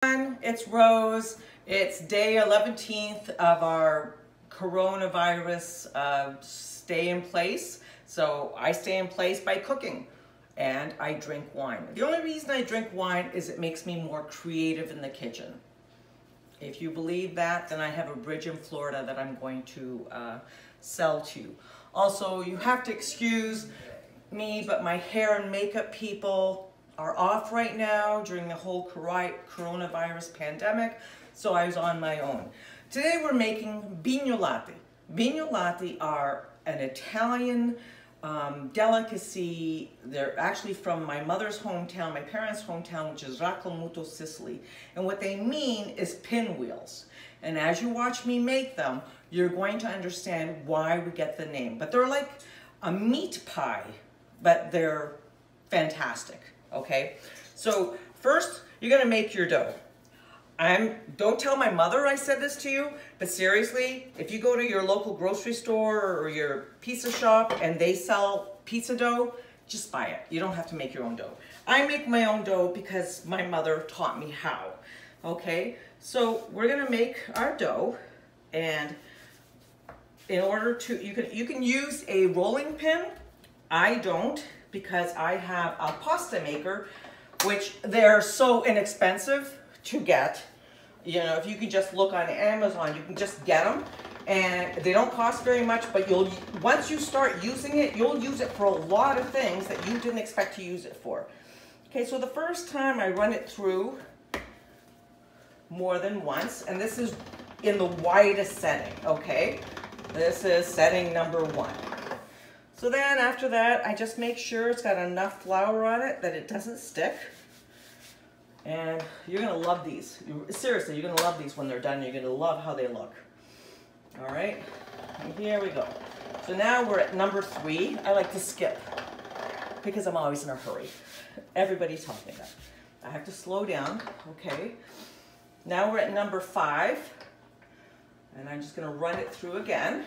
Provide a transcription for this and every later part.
It's Rose. It's day 11th of our coronavirus stay in place. So I stay in place by cooking and I drink wine. The only reason I drink wine is it makes me more creative in the kitchen. If you believe that, then I have a bridge in Florida that I'm going to sell to you. Also, you have to excuse me, but my hair and makeup people are off right now during the whole coronavirus pandemic, so I was on my own. Today we're making Mpignolati. Mpignolati are an Italian delicacy. They're actually from my mother's hometown, my parents' hometown, which is Raccomuto, Sicily. And what they mean is pinwheels. And as you watch me make them, you're going to understand why we get the name. But they're like a meat pie, but they're fantastic. Okay, so first you're gonna make your dough. Don't tell my mother I said this to you, but seriously, if you go to your local grocery store or your pizza shop and they sell pizza dough, just buy it. You don't have to make your own dough. I make my own dough because my mother taught me how. Okay, so we're gonna make our dough, and in order to, you can use a rolling pin. I don't, because I have a pasta maker, which they're so inexpensive to get. You know, if you can just look on Amazon, you can just get them, and they don't cost very much, but once you start using it, you'll use it for a lot of things that you didn't expect to use it for. Okay, so the first time I run it through more than once, and this is in the widest setting, okay? This is setting number 1. So then after that, I just make sure it's got enough flour on it that it doesn't stick. And you're gonna love these. Seriously, you're gonna love these when they're done. You're gonna love how they look. All right, and here we go. So now we're at number 3. I like to skip because I'm always in a hurry. Everybody tells me that. I have to slow down, okay? Now we're at number 5. And I'm just gonna run it through again.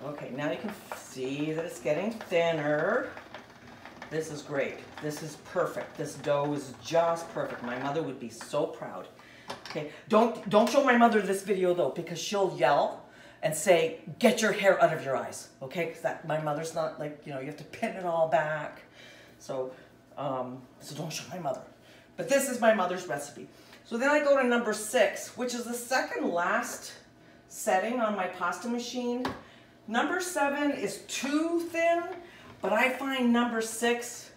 Okay, now you can see that it's getting thinner. This is great. This is perfect. This dough is just perfect. My mother would be so proud. Okay, don't show my mother this video though, because she'll yell and say, "Get your hair out of your eyes." Okay, because my mother's not like, you know, you have to pin it all back. So, so don't show my mother. But this is my mother's recipe. So then I go to number 6, which is the second last setting on my pasta machine. Number 7 is too thin, but I find number 6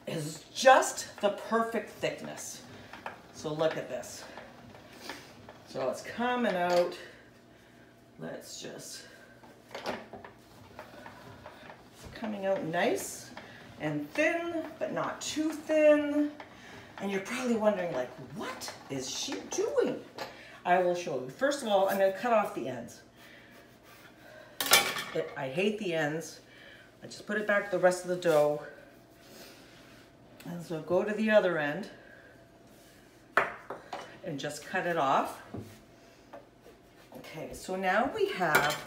is just the perfect thickness. So look at this. So it's coming out. Let's just, coming out nice and thin, but not too thin. And you're probably wondering, like, what is she doing? I will show you. First of all, I'm going to cut off the ends. I hate the ends. I just put it back to the rest of the dough. And so go to the other end and just cut it off. Okay, so now we have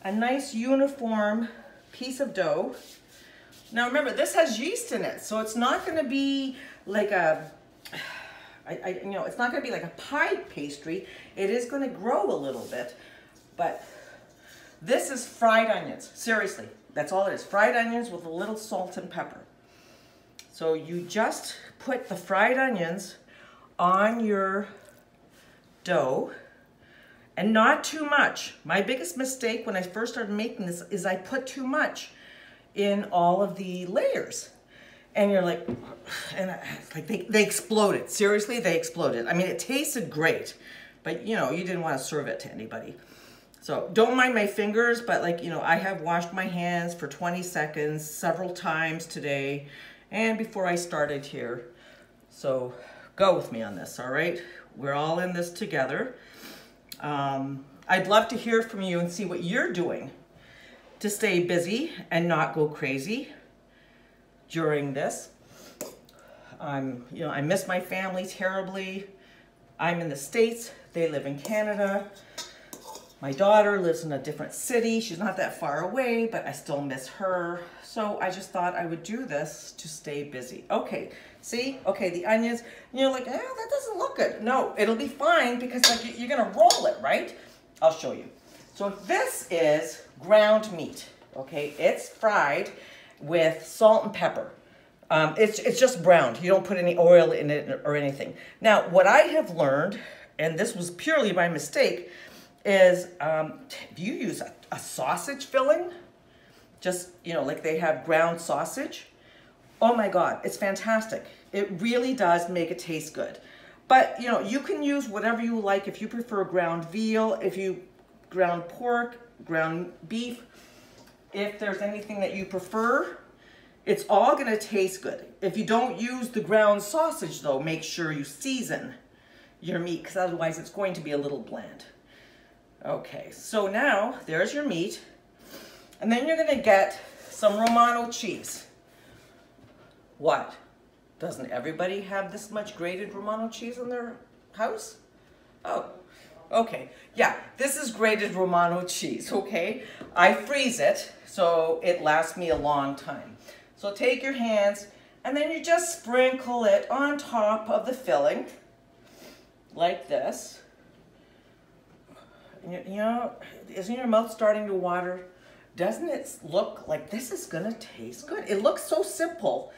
a nice uniform piece of dough. Now remember, this has yeast in it, so it's not going to be like a, you know, it's not going to be like a pie pastry. It is going to grow a little bit, but this is fried onions. Seriously, that's all it is. Fried onions with a little salt and pepper. So you just put the fried onions on your dough, and not too much. My biggest mistake when I first started making this is I put too much in all of the layers. And you're like, and like they exploded. Seriously, they exploded. I mean, it tasted great, but you know, you didn't want to serve it to anybody. So don't mind my fingers, but like, you know, I have washed my hands for 20 seconds several times today and before I started here. So go with me on this, all right? We're all in this together. I'd love to hear from you and see what you're doing to stay busy and not go crazy during this. You know, I miss my family terribly. I'm in the States, they live in Canada. My daughter lives in a different city. She's not that far away, but I still miss her. So I just thought I would do this to stay busy. Okay, see? Okay, the onions. And you're like, that doesn't look good. No, it'll be fine because like you're gonna roll it, right? I'll show you. So this is ground meat, okay? It's fried with salt and pepper. It's just browned. You don't put any oil in it or anything. Now, what I have learned, and this was purely by mistake, is if you use a sausage filling, just, you know, like they have ground sausage, oh my God, it's fantastic. It really does make it taste good. But, you know, you can use whatever you like. If you prefer ground veal, if you ground pork, ground beef, if there's anything that you prefer, it's all gonna taste good. If you don't use the ground sausage though, make sure you season your meat because otherwise it's going to be a little bland. Okay, so now there's your meat. And then you're gonna get some Romano cheese. What? Doesn't everybody have this much grated Romano cheese in their house? Oh, okay. Yeah, this is grated Romano cheese, okay? I freeze it so it lasts me a long time. So take your hands and then you just sprinkle it on top of the filling like this. You know, isn't your mouth starting to water? Doesn't it look like this is gonna taste good? It looks so simple,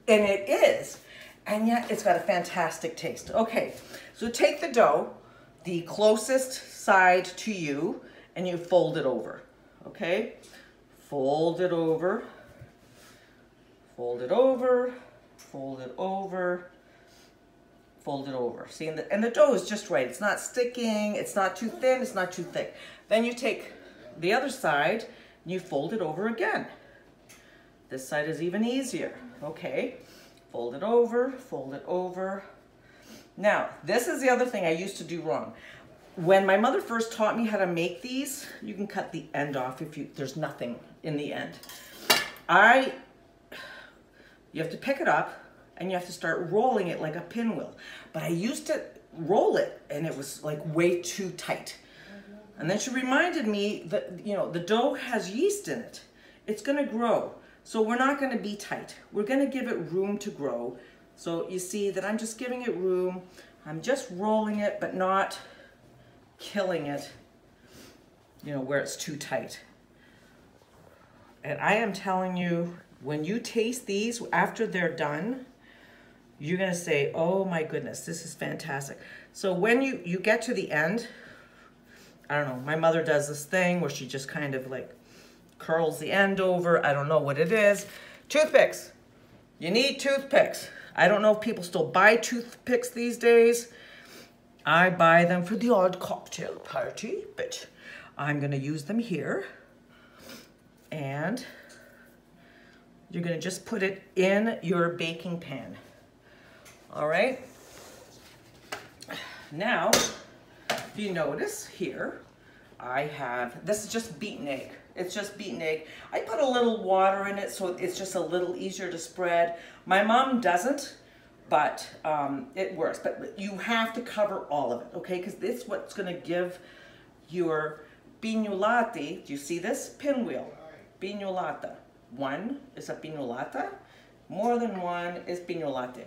and it is, and yet it's got a fantastic taste. Okay, so take the dough, the closest side to you, and you fold it over, okay? Fold it over, fold it over, fold it over, fold it over. See, and the dough is just right. It's not sticking, it's not too thin, it's not too thick. Then you take the other side and you fold it over again. This side is even easier. Okay, fold it over, fold it over. Now, this is the other thing I used to do wrong. When my mother first taught me how to make these, you can cut the end off if there's nothing in the end. You have to pick it up and you have to start rolling it like a pinwheel. But I used to roll it and it was like way too tight. And then she reminded me that, you know, the dough has yeast in it. It's gonna grow. So we're not gonna be tight. We're gonna give it room to grow. So you see that I'm just giving it room. I'm just rolling it, but not killing it, you know, where it's too tight. And I am telling you, when you taste these after they're done, you're gonna say, oh my goodness, this is fantastic. So when you get to the end, I don't know, my mother does this thing where she just kind of like curls the end over. I don't know what it is. Toothpicks. You need toothpicks. I don't know if people still buy toothpicks these days. I buy them for the odd cocktail party, but I'm gonna use them here. And you're gonna just put it in your baking pan. All right. Now, if you notice here, I have, this is just beaten egg. It's just beaten egg. I put a little water in it so it's just a little easier to spread. My mom doesn't, but it works. But you have to cover all of it, okay? Because this is what's gonna give your Mpignolati. Do you see this? Pinwheel. Mpignolata. One is a Mpignolata. More than one is Mpignolati.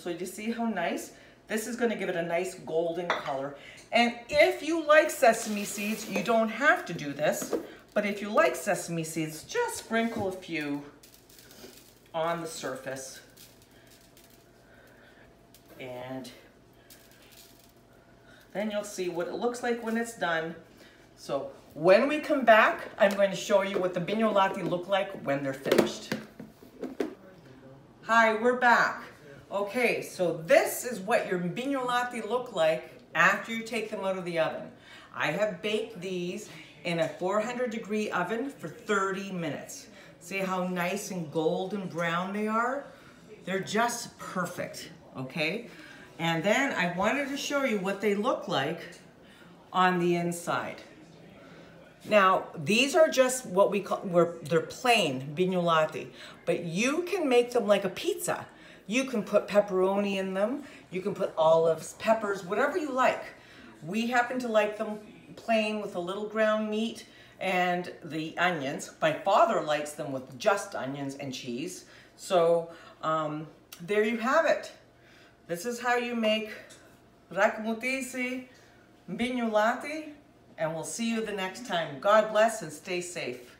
So you see how nice? This is gonna give it a nice golden color. And if you like sesame seeds, you don't have to do this, but if you like sesame seeds, just sprinkle a few on the surface. And then you'll see what it looks like when it's done. So when we come back, I'm going to show you what the Mpignolati look like when they're finished. Hi, we're back. Okay, so this is what your Mpignolati look like after you take them out of the oven. I have baked these in a 400-degree oven for 30 minutes. See how nice and golden brown they are? They're just perfect, okay? And then I wanted to show you what they look like on the inside. Now, these are just what we call, they're plain Mpignolati, but you can make them like a pizza. You can put pepperoni in them. You can put olives, peppers, whatever you like. We happen to like them plain with a little ground meat and the onions. My father likes them with just onions and cheese. So there you have it. This is how you make rakmutisi, Mpignolati, and we'll see you the next time. God bless and stay safe.